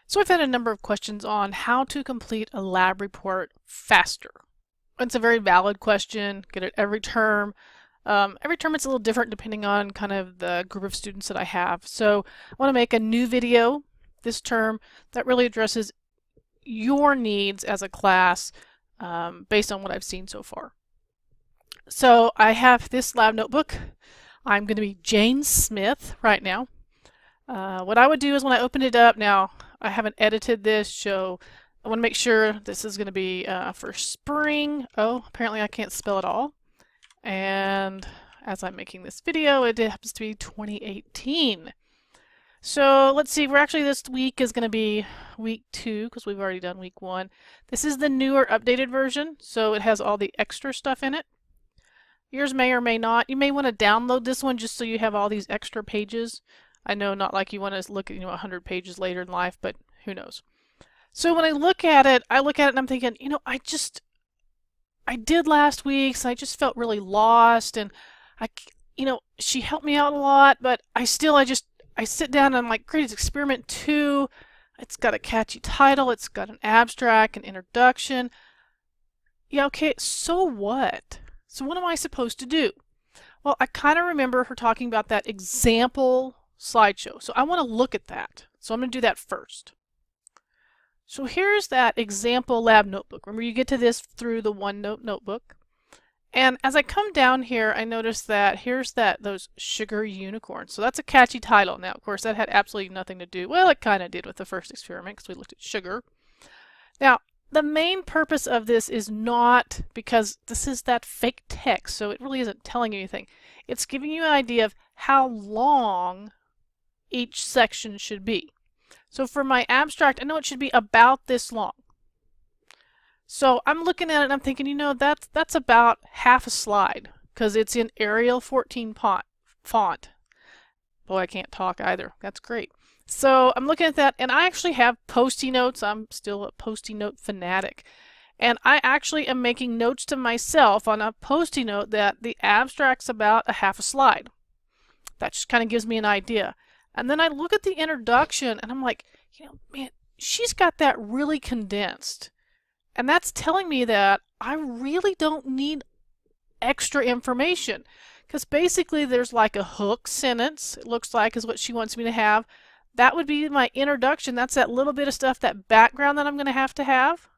So I've had a number of questions on how to complete a lab report faster. It's a very valid question, get it every term. Every term it's a little different depending on kind of the group of students that I have. So I want to make a new video this term that really addresses your needs as a class based on what I've seen so far. So I have this lab notebook. I'm going to be Jane Smith right now. What I would do is when I open it up, now I haven't edited this, so I want to make sure this is going to be for spring. Oh, apparently I can't spell it all. And as I'm making this video, it happens to be 2018. So let's see, we're actually this week is going to be week 2 because we've already done week 1. This is the newer updated version, so it has all the extra stuff in it. Yours may or may not. You may want to download this one just so you have all these extra pages. I know not like you want to look at 100 pages later in life, but who knows. So when I look at it and I'm thinking, I did last week's, I just felt really lost, and she helped me out a lot, but I sit down and I'm like, great, it's experiment 2. It's got a catchy title, it's got an abstract, an introduction. Yeah, okay, so what? So what am I supposed to do? Well, I kind of remember her talking about that example slideshow. So I want to look at that. So I'm going to do that first. So here's that example lab notebook. Remember, you get to this through the OneNote notebook. And as I come down here, I notice that here's those sugar unicorns. So that's a catchy title. Now, of course, that had absolutely nothing to do. Well, it kind of did with the first experiment because we looked at sugar. Now, the main purpose of this is not because this is that fake text, so it really isn't telling you anything. It's giving you an idea of how long each section should be. So for my abstract, I know it should be about this long. So I'm looking at it and I'm thinking, that's about half a slide because it's in Arial 14 font. Boy, I can't talk either. That's great. So I'm looking at that, and I actually have Post-it notes. I'm still a Post-it note fanatic. And I actually am making notes to myself on a Post-it note that the abstract's about a half a slide. That just kind of gives me an idea. And then I look at the introduction, and I'm like, man, she's got that really condensed. And that's telling me that I really don't need extra information. Because basically there's like a hook sentence, it looks like is what she wants me to have. That would be my introduction. That's that little bit of stuff, that background that I'm going to have.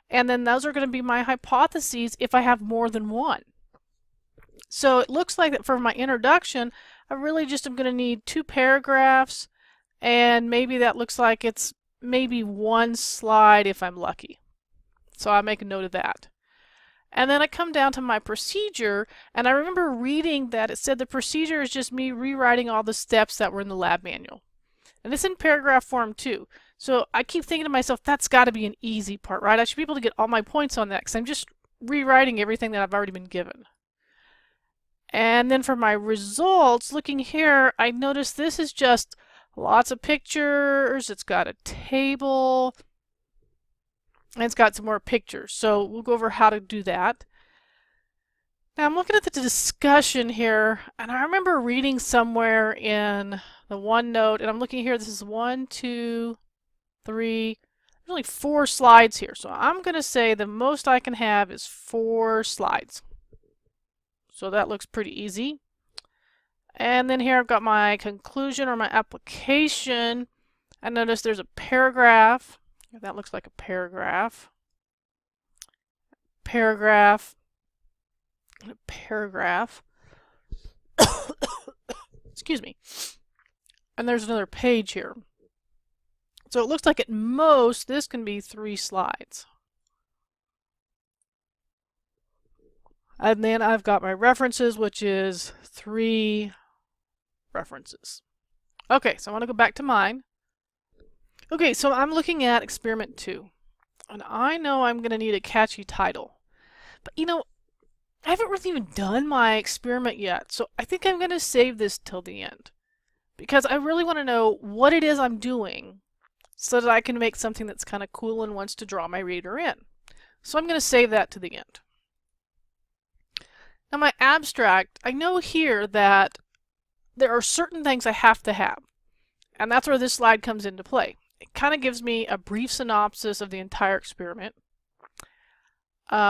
And then those are going to be my hypotheses if I have more than one. So it looks like that for my introduction, I really just am going to need 2 paragraphs, and maybe that looks like it's maybe 1 slide if I'm lucky. So I'll make a note of that. And then I come down to my procedure, and I remember reading that it said the procedure is just me rewriting all the steps that were in the lab manual. And it's in paragraph form too. So I keep thinking to myself, that's got to be an easy part, right? I should be able to get all my points on that because I'm just rewriting everything that I've already been given. And then for my results, looking here, I notice this is just lots of pictures. It's got a table. And it's got some more pictures. So we'll go over how to do that. Now I'm looking at the discussion here, and I remember reading somewhere in the OneNote, and I'm looking here, this is 1, 2, 3, there's only 4 slides here. So I'm going to say the most I can have is 4 slides. So that looks pretty easy. And then here I've got my conclusion or my application. I notice there's a paragraph. That looks like a paragraph. Paragraph. And a paragraph. Excuse me. And there's another page here. So it looks like at most this can be 3 slides. And then I've got my references, which is 3 references. Okay, so I want to go back to mine. Okay, so I'm looking at experiment 2. And I know I'm going to need a catchy title. But I haven't really even done my experiment yet, so I think I'm going to save this till the end. Because I really want to know what it is I'm doing so that I can make something that's kind of cool and wants to draw my reader in. So I'm going to save that to the end. Now my abstract, I know here that there are certain things I have to have. And that's where this slide comes into play. It kind of gives me a brief synopsis of the entire experiment.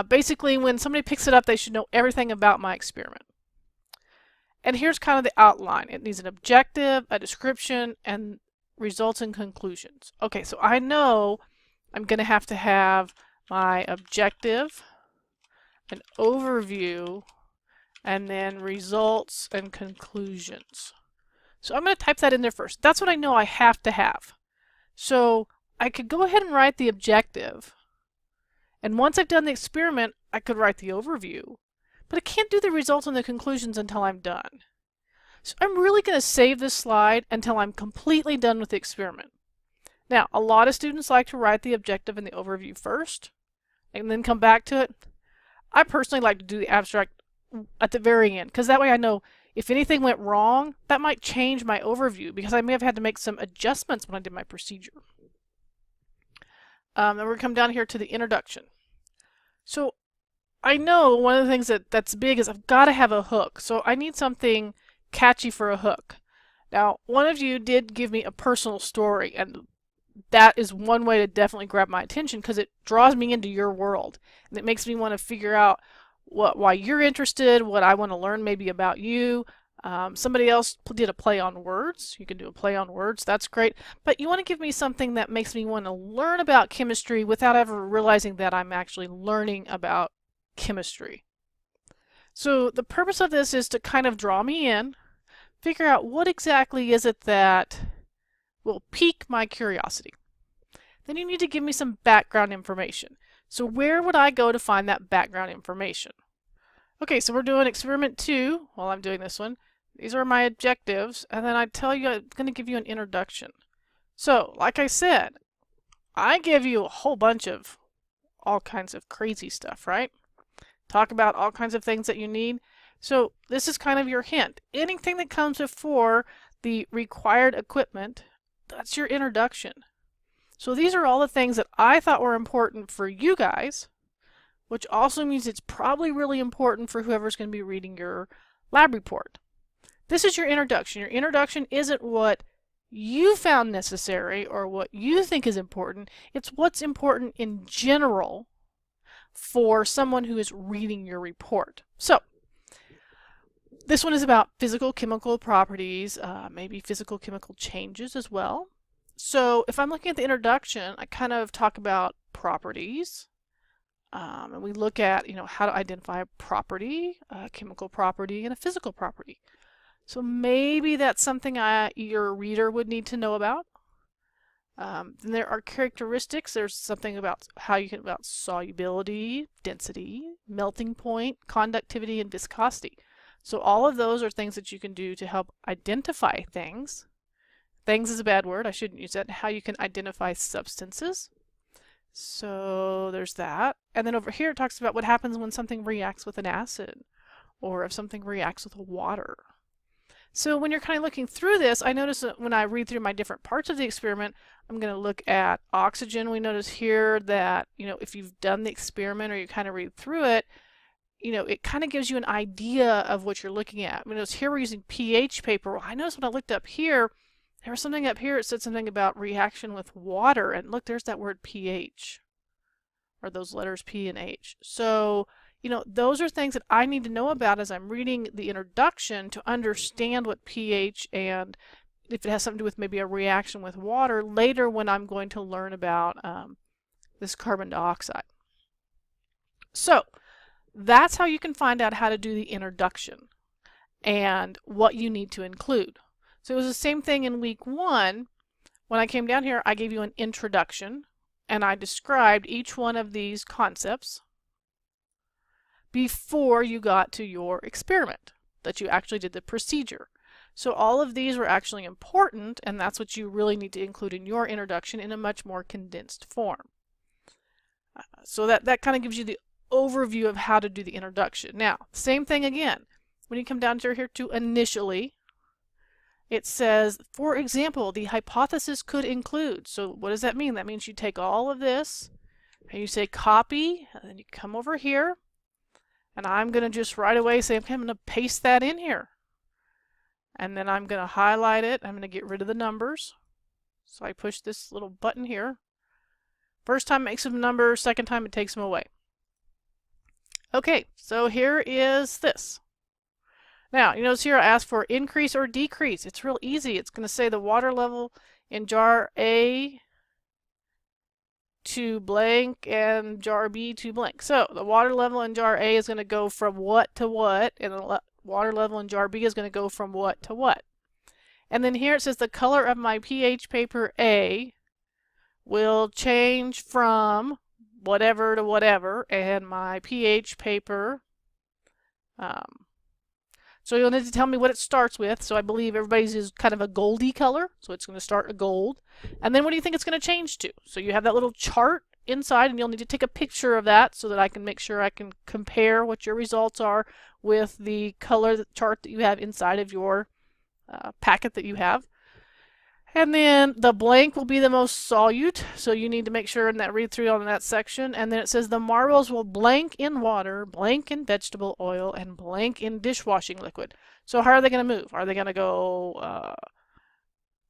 Basically, when somebody picks it up, they should know everything about my experiment. And here's kind of the outline. It needs an objective, a description, and results and conclusions. Okay, so I know I'm going to have my objective, an overview, and then results and conclusions. So I'm going to type that in there first. That's what I know I have to have. So I could go ahead and write the objective. And once I've done the experiment, I could write the overview. But I can't do the results and the conclusions until I'm done. So I'm really going to save this slide until I'm completely done with the experiment. Now, a lot of students like to write the objective and the overview first, and then come back to it. I personally like to do the abstract at the very end, because that way I know if anything went wrong, that might change my overview, because I may have had to make some adjustments when I did my procedure. Then we're going to come down here to the introduction. So I know one of the things that's big is I've got to have a hook. So I need something catchy for a hook. Now, one of you did give me a personal story, and that is one way to definitely grab my attention, because it draws me into your world, and it makes me want to figure out why you're interested, what I want to learn maybe about you. Somebody else did a play on words. You can do a play on words. That's great. But you want to give me something that makes me want to learn about chemistry without ever realizing that I'm actually learning about chemistry. So the purpose of this is to kind of draw me in, figure out what exactly is it that will pique my curiosity. Then you need to give me some background information. So where would I go to find that background information? Okay, so we're doing experiment 2 while I'm doing this one. These are my objectives, and then I tell you I'm going to give you an introduction. So, like I said, I give you a whole bunch of all kinds of crazy stuff, right? Talk about all kinds of things that you need. So this is kind of your hint. Anything that comes before the required equipment, that's your introduction. So these are all the things that I thought were important for you guys, which also means it's probably really important for whoever's going to be reading your lab report. This is your introduction. Your introduction isn't what you found necessary or what you think is important. It's what's important in general for someone who is reading your report. So this one is about physical chemical properties, maybe physical chemical changes as well. So if I'm looking at the introduction, I kind of talk about properties. And we look at, how to identify a property, a chemical property, and a physical property. So maybe that's something your reader would need to know about. Then there are characteristics. There's something about about solubility, density, melting point, conductivity, and viscosity. So all of those are things that you can do to help identify things. Things is a bad word. I shouldn't use that. How you can identify substances. So there's that. And then over here it talks about what happens when something reacts with an acid, or if something reacts with water. So when you're kind of looking through this, I notice that when I read through my different parts of the experiment, I'm going to look at oxygen. We notice here that, if you've done the experiment or you kind of read through it, it kind of gives you an idea of what you're looking at. I notice here we're using pH paper. Well, I noticed when I looked up here, there was something up here. It said something about reaction with water. And look, there's that word pH, or those letters P and H. So, those are things that I need to know about as I'm reading the introduction to understand what pH and if it has something to do with maybe a reaction with water later when I'm going to learn about this carbon dioxide. So that's how you can find out how to do the introduction and what you need to include. So it was the same thing in week 1. When I came down here, I gave you an introduction and I described each one of these concepts before you got to your experiment, that you actually did the procedure. So all of these were actually important, and that's what you really need to include in your introduction in a much more condensed form. So that kind of gives you the overview of how to do the introduction. Now, same thing again. When you come down to here to initially, it says, for example, the hypothesis could include. So what does that mean? That means you take all of this and you say copy, and then you come over here, and I'm going to just right away say, okay, I'm going to paste that in here. And then I'm going to highlight it. I'm going to get rid of the numbers. So I push this little button here. First time it makes them numbers, second time it takes them away. Okay, so here is this. Now, you notice here I ask for increase or decrease. It's real easy. It's going to say the water level in jar A to blank and jar B to blank. So the water level in jar A is going to go from what to what, and the water level in jar B is going to go from what to what. And then here it says the color of my pH paper A will change from whatever to whatever, and my pH paper, so you'll need to tell me what it starts with. So I believe everybody's is kind of a goldy color, so it's going to start a gold. And then what do you think it's going to change to? So you have that little chart inside, and you'll need to take a picture of that so that I can make sure I can compare what your results are with the color chart that you have inside of your packet that you have. And then the blank will be the most solute, so you need to make sure in that read through on that section. And then it says the marbles will blank in water, blank in vegetable oil, and blank in dishwashing liquid. So how are they going to move? Are they going to go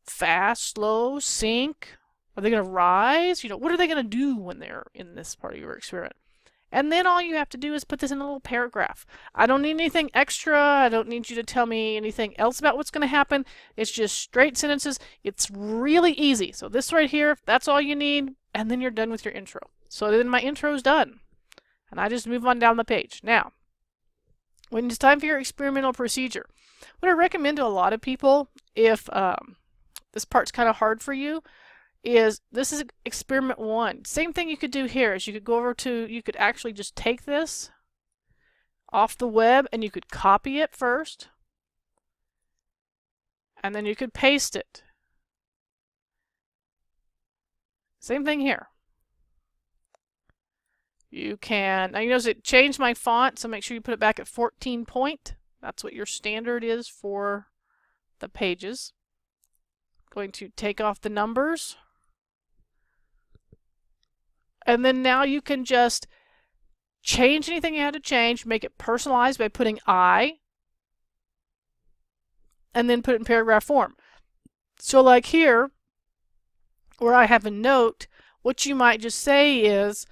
fast, slow, sink? Are they going to rise? You know, what are they going to do when they're in this part of your experiment? And then all you have to do is put this in a little paragraph. I don't need anything extra. I don't need you to tell me anything else about what's going to happen. It's just straight sentences. It's really easy. So this right here, that's all you need, and then you're done with your intro. So then my intro is done, and I just move on down the page. Now, when it's time for your experimental procedure, what I recommend to a lot of people, if this part's kind of hard for you, is this is experiment 1. Same thing you could do here is you could go over to, you could actually just take this off the web and you could copy it first, and then you could paste it. Same thing here. You can, now you notice it changed my font, so make sure you put it back at 14 point. That's what your standard is for the pages. Going to take off the numbers. And then now you can just change anything you had to change, make it personalized by putting I, and then put it in paragraph form. So like here, where I have a note, what you might just say is,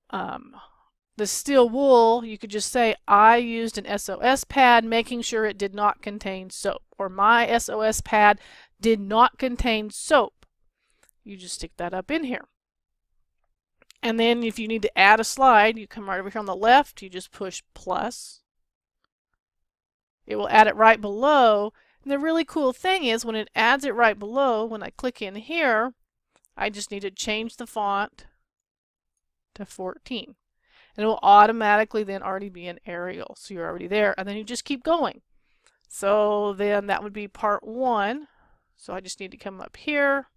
the steel wool, you could just say, I used an SOS pad making sure it did not contain soap. Or my SOS pad did not contain soap. You just stick that up in here. And then if you need to add a slide, you come right over here on the left, you just push plus. It will add it right below. And the really cool thing is when it adds it right below, when I click in here, I just need to change the font to 14. And it will automatically then already be in Arial. So you're already there. And then you just keep going. So then that would be part 1. So I just need to come up here,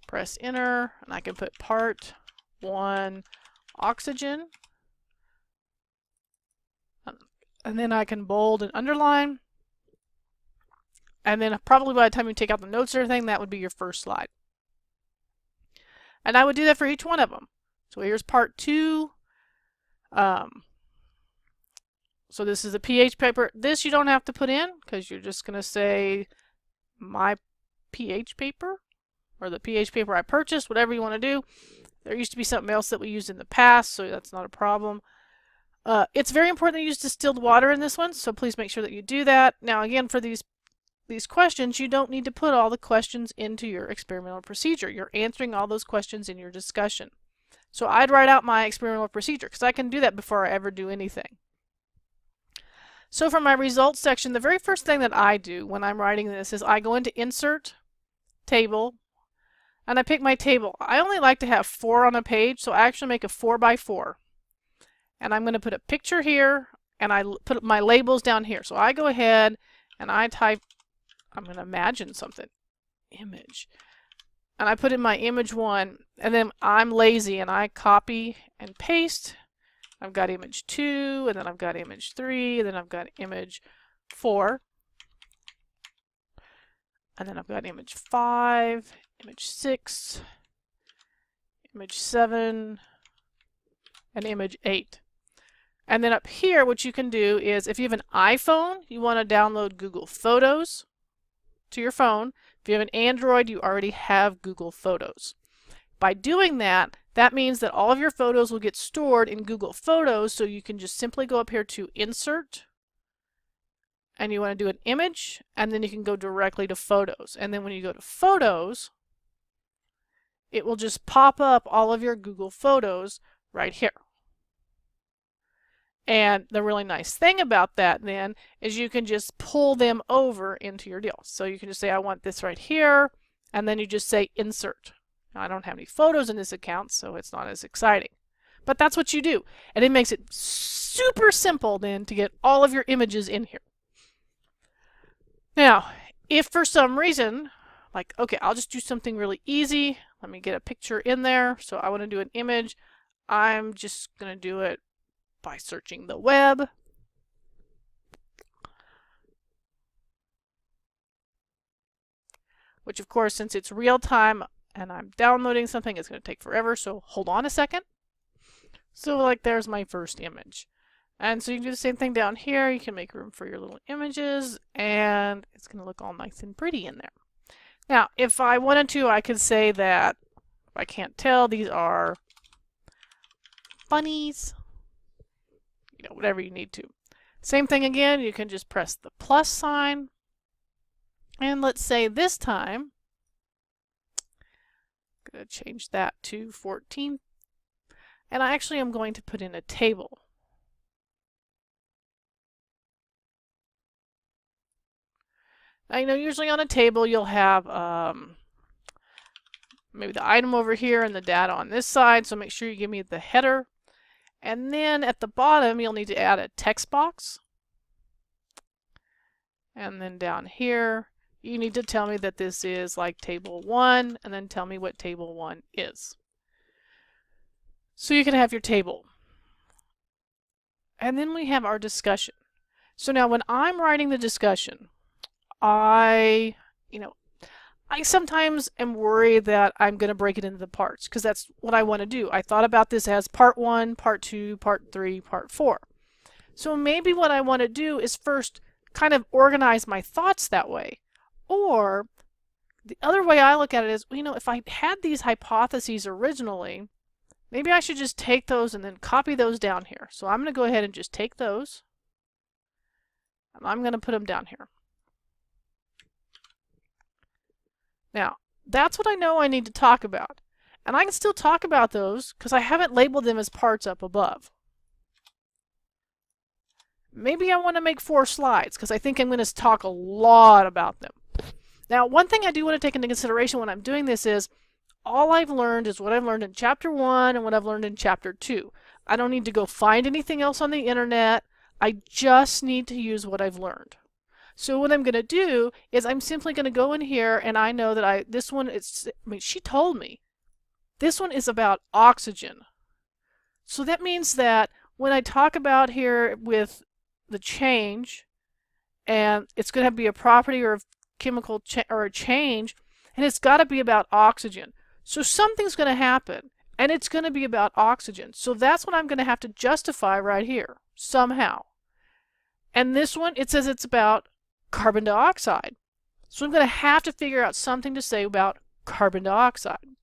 press enter, and I can put part 1 oxygen, and then I can bold and underline, and then probably by the time you take out the notes or everything, that would be your first slide. And I would do that for each one of them. So here's part 2. So this is a pH paper. This you don't have to put in because you're just going to say my pH paper or the pH paper I purchased, whatever you want to do. There used to be something else that we used in the past, so that's not a problem. It's very important to use distilled water in this one, so please make sure that you do that. Now again, for these questions, you don't need to put all the questions into your experimental procedure. You're answering all those questions in your discussion. So I'd write out my experimental procedure because I can do that before I ever do anything. So for my results section, the very first thing that I do when I'm writing this is I go into Insert, Table, and I pick my table. I only like to have 4 on a page, so I actually make a 4x4. And I'm going to put a picture here, and I put my labels down here. So I go ahead and I type, I'm going to imagine something, image. And I put in my image 1, and then I'm lazy and I copy and paste. I've got image 2, and then I've got image 3, and then I've got image 4. And then I've got image 5, image 6, image 7, and image 8. And then up here, what you can do is, if you have an iPhone, you want to download Google Photos to your phone. If you have an Android, you already have Google Photos. By doing that, that means that all of your photos will get stored in Google Photos, so you can just simply go up here to Insert, and you want to do an image, and then you can go directly to Photos. And then when you go to Photos, it will just pop up all of your Google Photos right here. And the really nice thing about that then is you can just pull them over into your deal. So you can just say, I want this right here, and then you just say Insert. Now, I don't have any photos in this account, so it's not as exciting. But that's what you do. And it makes it super simple then to get all of your images in here. Now, if for some reason, like, okay, I'll just do something really easy. Let me get a picture in there. So I want to do an image. I'm just going to do it by searching the web. Which, of course, since it's real time and I'm downloading something, it's going to take forever. So hold on a second. So like there's my first image. And so you can do the same thing down here. You can make room for your little images, and it's going to look all nice and pretty in there. Now, if I wanted to, I could say that, if I can't tell, these are bunnies. You know, whatever you need to. Same thing again, you can just press the plus sign. And let's say this time, I'm going to change that to 14. And I actually am going to put in a table. Now, you know, usually on a table you'll have maybe the item over here and the data on this side, so make sure you give me the header. And then at the bottom you'll need to add a text box. And then down here you need to tell me that this is like table 1, and then tell me what table 1 is. So you can have your table. And then we have our discussion. So now when I'm writing the discussion, I sometimes am worried that I'm going to break it into the parts, because that's what I want to do. I thought about this as part 1, part 2, part 3, part 4. So maybe what I want to do is first kind of organize my thoughts that way. Or the other way I look at it is, you know, if I had these hypotheses originally, maybe I should just take those and then copy those down here. So I'm going to go ahead and just take those, and I'm going to put them down here. Now, that's what I know I need to talk about. And I can still talk about those because I haven't labeled them as parts up above. Maybe I want to make 4 slides because I think I'm going to talk a lot about them. Now, one thing I do want to take into consideration when I'm doing this is all I've learned is what I've learned in chapter 1 and what I've learned in chapter 2. I don't need to go find anything else on the internet. I just need to use what I've learned. So what I'm going to do is I'm simply going to go in here, and I know that this one is, she told me this one is about oxygen. So that means that when I talk about here with the change, and it's going to be a property or a chemical or a change, and it's got to be about oxygen. So something's going to happen, and it's going to be about oxygen. So that's what I'm going to have to justify right here somehow. And this one, it says it's about carbon dioxide. So I'm going to have to figure out something to say about carbon dioxide.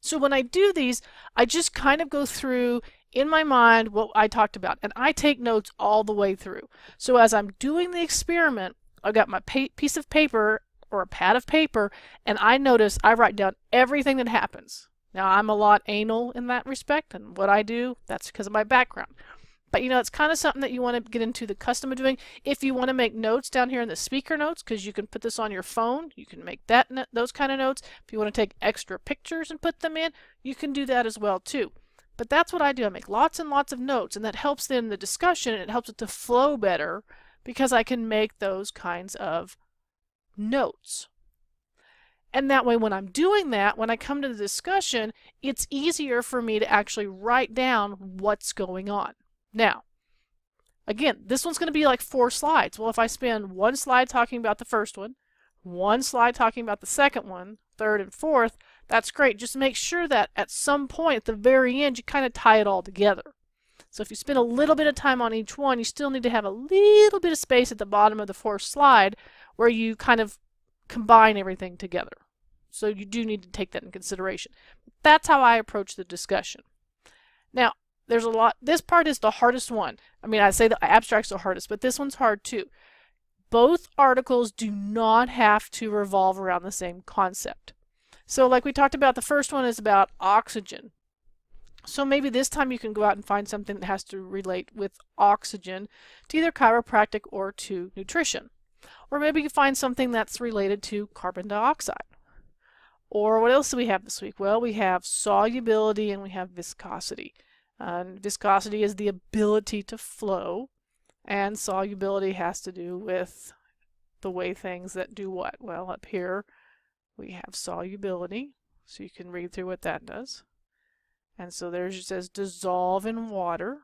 So when I do these, I just kind of go through in my mind what I talked about, and I take notes all the way through. So as I'm doing the experiment, I've got my piece of paper or a pad of paper, and I notice I write down everything that happens. Now, I'm a lot anal in that respect, and what I do, that's because of my background. But, you know, it's kind of something that you want to get into the custom of doing. If you want to make notes down here in the speaker notes, because you can put this on your phone, you can make those kind of notes. If you want to take extra pictures and put them in, you can do that as well, too. But that's what I do. I make lots and lots of notes, and that helps then the discussion, and it helps it to flow better because I can make those kinds of notes. And that way, when I'm doing that, when I come to the discussion, it's easier for me to actually write down what's going on. Now, again, this one's going to be like 4 slides. Well, if I spend 1 slide talking about the first one, 1 slide talking about the second one, third and fourth, that's great. Just make sure that at some point at the very end, you kind of tie it all together. So if you spend a little bit of time on each one, you still need to have a little bit of space at the bottom of the 4th slide where you kind of combine everything together. So you do need to take that in consideration. That's how I approach the discussion. Now, there's a lot. This part is the hardest one. I mean, I say the abstract's the hardest, but this one's hard too. Both articles do not have to revolve around the same concept. So like we talked about, the first one is about oxygen. So maybe this time you can go out and find something that has to relate with oxygen to either chiropractic or to nutrition. Or maybe you find something that's related to carbon dioxide. Or what else do we have this week? Well, we have solubility and we have viscosity. Viscosity is the ability to flow, and solubility has to do with the way things that do what? Well, up here we have solubility, so you can read through what that does. And so there it says dissolve in water.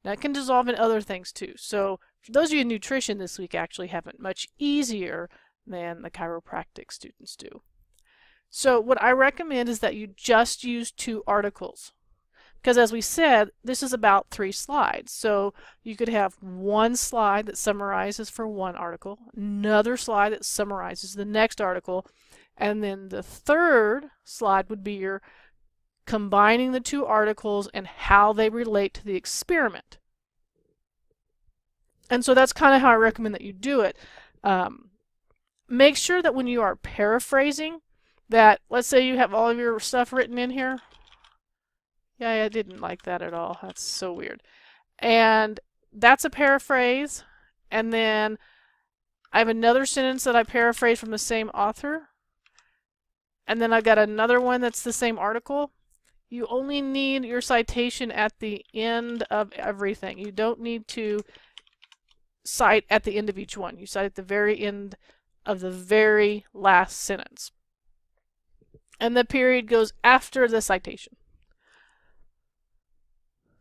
Now it can dissolve in other things too. So for those of you in nutrition this week actually have it much easier than the chiropractic students do. So what I recommend is that you just use 2 articles. Because as we said, this is about 3 slides. So you could have one slide that summarizes for one article, another slide that summarizes the next article, and then the third slide would be your combining the 2 articles and how they relate to the experiment. And so that's kind of how I recommend that you do it. Make sure that when you are paraphrasing, that let's say you have all of your stuff written in here. Yeah, I didn't like that at all. That's so weird. And that's a paraphrase. And then I have another sentence that I paraphrase from the same author. And then I've got another one that's the same article. You only need your citation at the end of everything. You don't need to cite at the end of each one. You cite at the very end of the very last sentence. And the period goes after the citation.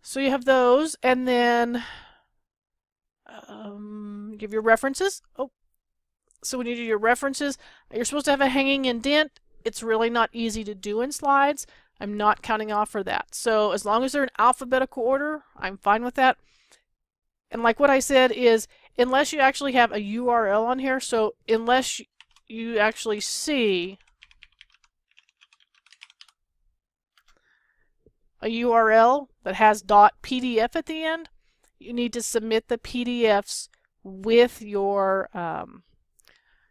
So you have those, and then give your references. Oh, so when you do your references, you're supposed to have a hanging indent. It's really not easy to do in slides. I'm not counting off for that. So as long as they're in alphabetical order, I'm fine with that. And like what I said is, unless you actually have a URL on here, so unless you actually see a URL that has .pdf at the end, you need to submit the PDFs with your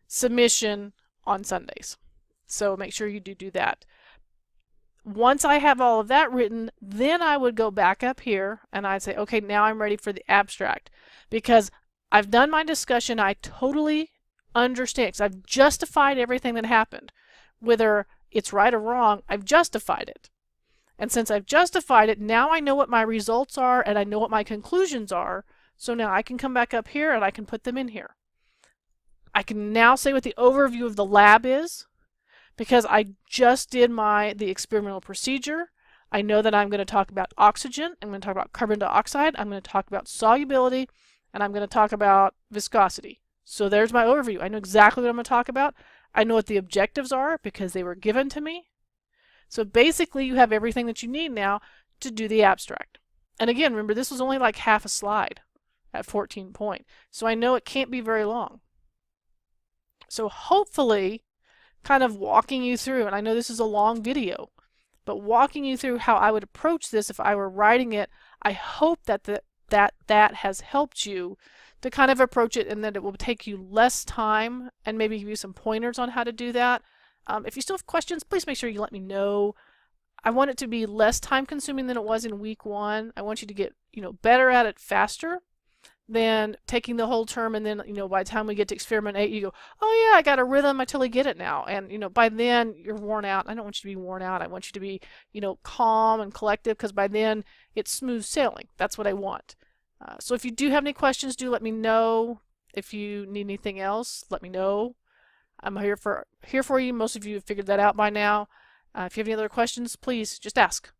submission on Sundays. So make sure you do that. Once I have all of that written, then I would go back up here and I'd say, okay, now I'm ready for the abstract. Because I've done my discussion, I totally understand, because I've justified everything that happened. Whether it's right or wrong, I've justified it. And since I've justified it, now I know what my results are and I know what my conclusions are. So now I can come back up here and I can put them in here. I can now say what the overview of the lab is, because I just did the experimental procedure. I know that I'm going to talk about oxygen, I'm going to talk about carbon dioxide, I'm going to talk about solubility, and I'm going to talk about viscosity. So there's my overview. I know exactly what I'm going to talk about. I know what the objectives are because they were given to me. So basically you have everything that you need now to do the abstract. And again, remember, this was only like half a slide at 14 point. So I know it can't be very long. So hopefully, kind of walking you through, and I know this is a long video, but walking you through how I would approach this if I were writing it, I hope that that has helped you to kind of approach it, and that it will take you less time and maybe give you some pointers on how to do that. If you still have questions, please make sure you let me know. I want it to be less time consuming than it was in week 1. I want you to get, better at it faster than taking the whole term, and then, by the time we get to experiment 8, you go, oh yeah, I got a rhythm, I totally get it now. And, by then you're worn out. I don't want you to be worn out. I want you to be, calm and collective, because by then it's smooth sailing. That's what I want. So if you do have any questions, do let me know. If you need anything else, let me know. I'm here for you. Most of you have figured that out by now. If you have any other questions, please just ask.